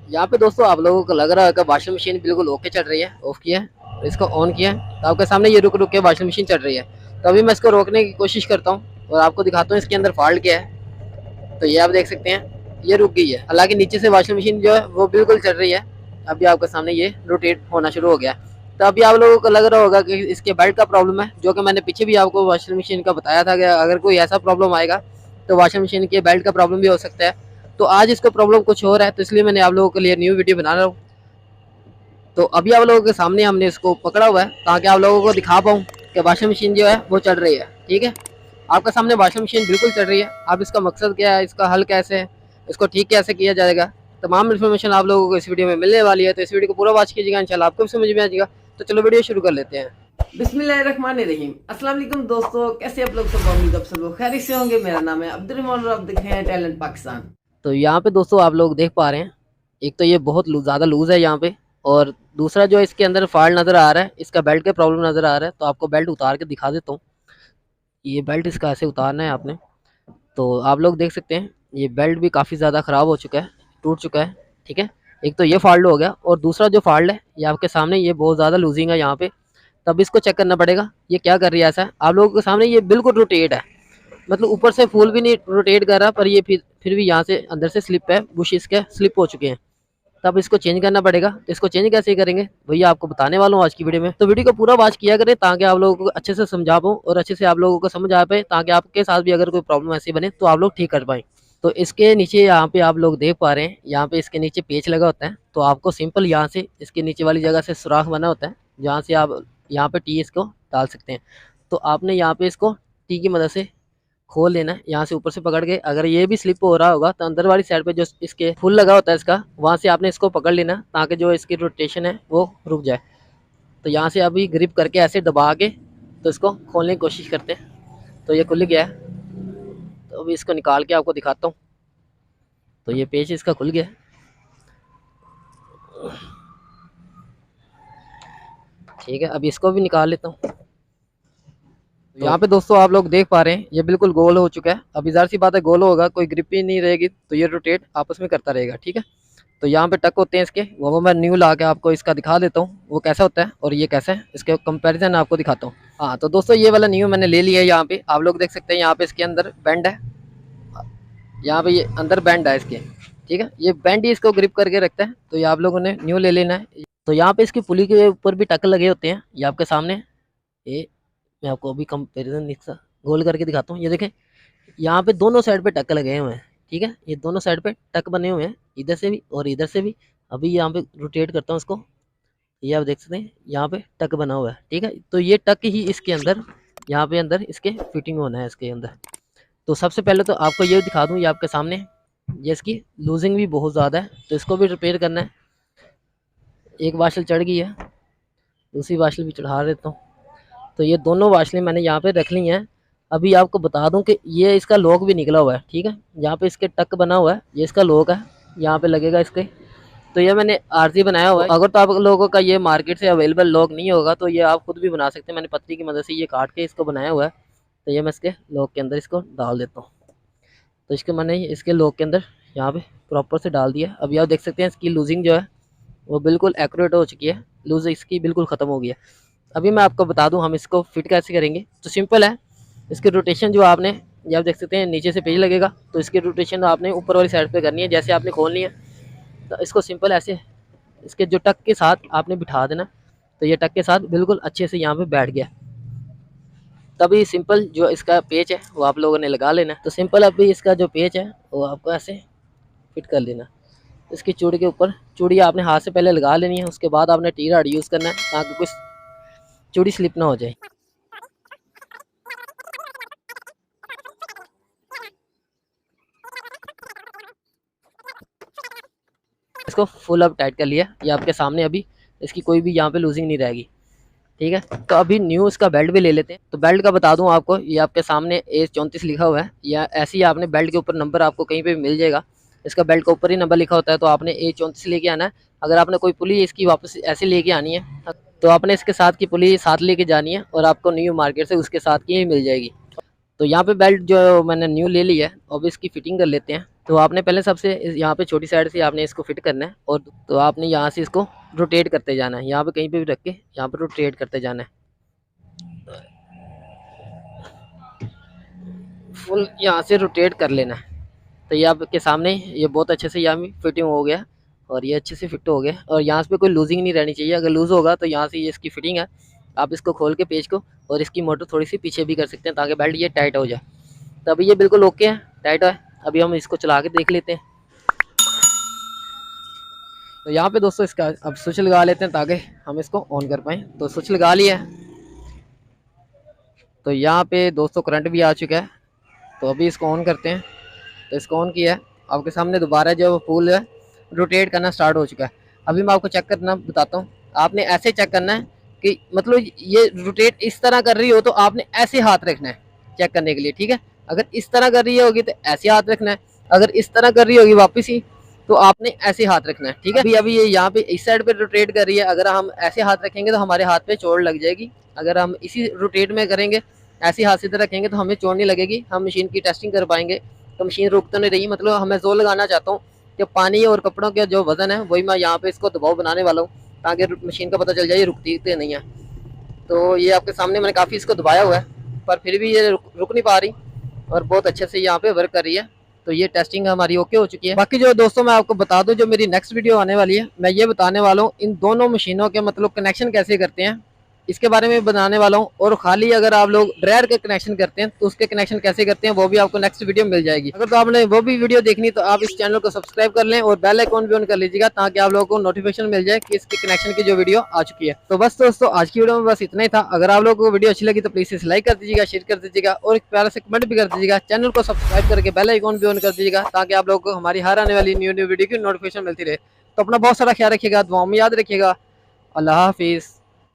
यहाँ पे दोस्तों आप लोगों को लग रहा है कि वॉशिंग मशीन बिल्कुल ओके चल रही है। ऑफ किया है, इसको ऑन किया है तो आपके सामने ये रुक रुक के वॉशिंग मशीन चल रही है। तो अभी मैं इसको रोकने की कोशिश करता हूँ और आपको दिखाता हूँ इसके अंदर फॉल्ट क्या है। तो ये आप देख सकते हैं, ये रुक गई है। हालांकि नीचे से वॉशिंग मशीन जो है वो बिल्कुल चल रही है। अभी आपके सामने ये रोटेट होना शुरू हो गया। तो अभी आप लोगों को लग रहा होगा कि इसके बेल्ट का प्रॉब्लम है, जो कि मैंने पीछे भी आपको वॉशिंग मशीन का बताया था कि अगर कोई ऐसा प्रॉब्लम आएगा तो वॉशिंग मशीन के बेल्ट का प्रॉब्लम भी हो सकता है। तो आज इसको प्रॉब्लम कुछ और है, तो इसलिए मैंने आप लोगों के लिए न्यू वीडियो बना रहा हूँ। तो अभी आप लोगों के सामने हमने इसको पकड़ा हुआ है ताकि आप लोगों को दिखा पाऊँ कि वॉशिंग मशीन जो है वो चल रही है। ठीक है, आपके सामने वॉशिंग मशीन बिल्कुल चल रही है। अब इसका मकसद क्या है, इसका हल कैसे है, इसको ठीक कैसे किया जाएगा, तमाम इन्फॉर्मेशन आप लोगों को इस वीडियो में मिलने वाली है। तो इस वीडियो को पूरा वॉच कीजिएगा, इंशाल्लाह आपको भी समझ में आ जाएगा। तो चलो वीडियो शुरू कर लेते हैं। बिस्मिल्लाहिर्रहमानिर्रहीम। अस्सलाम वालेकुम दोस्तों, कैसे आप लोग? सब उम्मीद आप सब लोग खैरियत से होंगे। मेरा नाम है अब्दुर्रहमान और आप देख रहे हैं टैलेंट पाकिस्तान। तो यहाँ पे दोस्तों आप लोग देख पा रहे हैं, एक तो ये बहुत ज़्यादा लूज़ है यहाँ पे, और दूसरा जो इसके अंदर फॉल्ट नज़र आ रहा है, इसका बेल्ट का प्रॉब्लम नज़र आ रहा है। तो आपको बेल्ट उतार के दिखा देता हूँ। ये बेल्ट इसका ऐसे उतारना है आपने। तो आप लोग देख सकते हैं ये बेल्ट भी काफ़ी ज़्यादा ख़राब हो चुका है, टूट चुका है। ठीक है, एक तो ये फॉल्ट हो गया, और दूसरा जो फॉल्ट है ये आपके सामने, ये बहुत ज़्यादा लूजिंग है यहाँ पे। तब इसको चेक करना पड़ेगा ये क्या कर रही है। ऐसा आप लोगों के सामने ये बिल्कुल रोटेट है, मतलब ऊपर से फुल भी नहीं रोटेट कर रहा, पर ये फिर भी यहाँ से अंदर से स्लिप है, बुश इसके स्लिप हो चुके हैं। तब इसको चेंज करना पड़ेगा। तो इसको चेंज कैसे करेंगे भैया आपको बताने वाला हूँ आज की वीडियो में। तो वीडियो को पूरा वॉच किया करें ताकि आप लोगों को अच्छे से समझा पाऊँ और अच्छे से आप लोगों को समझ आ पाए, ताकि आपके साथ भी अगर कोई प्रॉब्लम ऐसी बने तो आप लोग ठीक कर पाएँ। तो इसके नीचे यहाँ पे आप लोग देख पा रहे हैं, यहाँ पे इसके नीचे पेच लगा होता है। तो आपको सिंपल यहाँ से इसके नीचे वाली जगह से सुराख बना होता है, जहाँ से आप यहाँ पे टी इसको डाल सकते हैं। तो आपने यहाँ पे इसको टी की मदद से खोल लेना है, यहाँ से ऊपर से पकड़ के। अगर ये भी स्लिप हो रहा होगा तो अंदर वाली साइड पे जो इसके फुल लगा होता है इसका, वहाँ से आपने इसको पकड़ लेना ताकि जो इसकी रोटेशन है वो रुक जाए। तो यहाँ से अभी ग्रिप करके ऐसे दबा के तो इसको खोलने की कोशिश करते हैं। तो ये खुल गया है। तो अभी इसको निकाल के आपको दिखाता हूँ। तो ये पेच इसका खुल गया है। ठीक है, अभी इसको भी निकाल लेता हूँ। तो यहाँ पे दोस्तों आप लोग देख पा रहे हैं ये बिल्कुल गोल हो चुका है। अभी ज़ाहिर सी बात है, गोल होगा, कोई ग्रिप ही नहीं रहेगी तो ये रोटेट आपस में करता रहेगा। ठीक है, तो यहाँ पे टक होते हैं इसके, वो मैं न्यू ला के आपको इसका दिखा देता हूँ वो कैसा होता है और ये कैसा है, इसके कंपैरिजन आपको दिखाता हूँ। हाँ तो दोस्तों ये वाला न्यू मैंने ले लिया है। यहाँ पे आप लोग देख सकते हैं, यहाँ पे इसके अंदर बेंड है, यहाँ पे ये अंदर बेंड है इसके। ठीक है, ये बेंड ही इसको ग्रिप करके रखता है। तो ये आप लोगों ने न्यू ले लेना है। तो यहाँ पे इसकी पुली के ऊपर भी टक लगे होते हैं, ये आपके सामने। ये मैं आपको अभी कंपेरिजन गोल करके दिखाता हूँ। ये देखें, यहाँ पे दोनों साइड पे टक लगे हुए हैं। ठीक है, ये दोनों साइड पे टक बने हुए हैं, इधर से भी और इधर से भी। अभी यहाँ पे रोटेट करता हूँ इसको, ये आप देख सकते हैं यहाँ पे टक बना हुआ है। ठीक है, तो ये टक ही इसके अंदर, यहाँ पे अंदर इसके फिटिंग होना है इसके अंदर। तो सबसे पहले तो आपको ये दिखा दूँ, ये आपके सामने ये इसकी लूजिंग भी बहुत ज़्यादा है, तो इसको भी रिपेयर करना है। एक वाशल चढ़ गई है, दूसरी वाशल भी चढ़ा देता हूँ। तो ये दोनों वाशलें मैंने यहाँ पे रख ली हैं। अभी आपको बता दूं कि ये इसका लॉक भी निकला हुआ है। ठीक है, यहाँ पे इसके टक बना हुआ है, ये इसका लॉक है, यहाँ पे लगेगा इसके। तो ये मैंने आरजी बनाया हुआ है। अगर तो आप लोगों का ये मार्केट से अवेलेबल लॉक नहीं होगा तो ये आप खुद भी बना सकते हैं। मैंने पत्ती की मदद से ये काट के इसको बनाया हुआ है। तो ये मैं इसके लॉक के अंदर इसको डाल देता हूँ। तो इसके मैंने इसके लॉक के अंदर यहाँ पे प्रॉपर से डाल दिया। अभी आप देख सकते हैं इसकी लूजिंग जो है वो बिल्कुल एक्यूरेट हो चुकी है, लूज इसकी बिल्कुल ख़त्म हो गई है। अभी मैं आपको बता दूं हम इसको फिट कैसे करेंगे। तो सिंपल है, इसकी रोटेशन जो आपने, ये आप देख सकते हैं नीचे से पेज लगेगा, तो इसकी रोटेशन आपने ऊपर वाली साइड पे करनी है। जैसे आपने खोलनी है तो इसको सिंपल ऐसे इसके जो टक के साथ आपने बिठा देना। तो ये टक के साथ बिल्कुल अच्छे से यहाँ पे बैठ गया। तभी सिंपल जो इसका पेच है वो आप लोगों ने लगा लेना। तो सिंपल अभी इसका जो पेच है वो आपको ऐसे फिट कर लेना। इसकी चूड़ी के ऊपर चूड़ी आपने हाथ से पहले लगा लेनी है, उसके बाद आपने टी राड यूज़ करना है ताकि कुछ चूड़ी स्लिप ना हो जाए। इसको फुल अप टाइट कर लिया, ये आपके सामने। अभी इसकी कोई भी यहाँ पे लूजिंग नहीं रहेगी। ठीक है, तो अभी न्यू इसका बेल्ट भी ले लेते हैं। तो बेल्ट का बता दूं आपको, ये आपके सामने A34 लिखा हुआ है, या ऐसे ही आपने बेल्ट के ऊपर नंबर आपको कहीं पे भी मिल जाएगा। इसका बेल्ट के ऊपर ही नंबर लिखा होता है, तो आपने A34 लेके आना है। अगर आपने कोई पुली इसकी वापस ऐसे लेके आनी है तो आपने इसके साथ की पुली साथ लेके जानी है, और आपको न्यू मार्केट से उसके साथ की ही मिल जाएगी। तो यहाँ पे बेल्ट जो मैंने न्यू ले ली है, अब इसकी फिटिंग कर लेते हैं। तो आपने पहले सबसे यहाँ पे छोटी साइड से आपने इसको फिट करना है, और तो आपने यहाँ से इसको रोटेट करते जाना है, यहाँ पे कहीं पे भी रख के यहाँ पे रोटेट करते जाना है, फुल यहाँ से रोटेट कर लेना है। तो ये आपके सामने ये बहुत अच्छे से यहाँ फिटिंग हो गया, और ये अच्छे से फिट हो गया, और यहाँ पे कोई लूजिंग नहीं रहनी चाहिए। अगर लूज़ होगा तो यहाँ से ये इसकी फिटिंग है, आप इसको खोल के पेज को और इसकी मोटर थोड़ी सी पीछे भी कर सकते हैं ताकि बेल्ट ये टाइट हो जाए। तो अभी ये बिल्कुल ओके है, टाइट है। अभी हम इसको चला के देख लेते हैं। तो यहाँ पे दोस्तों इसका अब स्विच लगा लेते हैं ताकि हम इसको ऑन कर पाएँ। तो स्विच लगा लिया है, तो यहाँ पे दोस्तों करंट भी आ चुका है। तो अभी इसको ऑन करते हैं। तो इसको ऑन किया है, आपके सामने दोबारा जो फूल है रोटेट करना स्टार्ट हो चुका है। अभी मैं आपको चेक करना बताता हूँ। आपने ऐसे चेक करना है कि मतलब ये रोटेट इस तरह कर रही हो तो आपने ऐसे हाथ रखना है चेक करने के लिए, ठीक है। अगर इस तरह कर रही होगी तो ऐसे हाथ रखना है, अगर इस तरह कर रही होगी वापस ही तो आपने ऐसे हाथ रखना है, ठीक है। अभी ये यहाँ पे इस साइड पे रोटेट कर रही है, अगर हम ऐसे हाथ रखेंगे तो हमारे हाथ पे चोट लग जाएगी। अगर हम इसी रोटेट में करेंगे, ऐसे हाथ सीधे रखेंगे तो हमें चोट नहीं लगेगी, हम मशीन की टेस्टिंग कर पाएंगे। तो मशीन रुक तो नहीं रही, मतलब हमें जोर लगाना चाहता हूँ कि पानी और कपड़ों का जो वजन है वही मैं यहाँ पे इसको दबाव बनाने वाला हूँ ताकि मशीन का पता चल जाए ये रुकती तो नहीं है। तो ये आपके सामने मैंने काफ़ी इसको दबाया हुआ है, पर फिर भी ये रुक नहीं पा रही और बहुत अच्छे से यहाँ पे वर्क कर रही है। तो ये टेस्टिंग हमारी ओके हो चुकी है। बाकी जो दोस्तों मैं आपको बता दूं, जो मेरी नेक्स्ट वीडियो आने वाली है मैं ये बताने वाला हूँ इन दोनों मशीनों के मतलब कनेक्शन कैसे करते हैं, इसके बारे में बनाने वाला हूँ। और खाली अगर आप लोग ड्रायर के कनेक्शन करते हैं तो उसके कनेक्शन कैसे करते हैं वो भी आपको नेक्स्ट वीडियो मिल जाएगी। अगर तो आपने वो भी वीडियो देखनी तो आप इस चैनल को सब्सक्राइब कर लें और बेल आइकॉन भी ऑन कर लीजिएगा ताकि आप लोगों को नोटिफिकेशन मिल जाए कि इसके कनेक्शन की जो वीडियो आ चुकी है। तो बस दोस्तों आज की वीडियो में बस इतना ही था। अगर आप लोगों को वीडियो अच्छी लगी तो प्लीज इसे लाइक कर दीजिएगा, शेयर कर दीजिएगा और एक प्यारा से कमेंट भी कर दीजिएगा। चैनल को सब्सक्राइब करके बेल आइकॉन भी ऑन कर दीजिएगा ताकि आप लोगों को हमारी हर आने वाली न्यू वीडियो की नोटिफिकेशन मिलती रहे। तो अपना बहुत सारा ख्याल रखिएगा, दुआओं में याद रखिएगा। अल्लाह हाफिज़।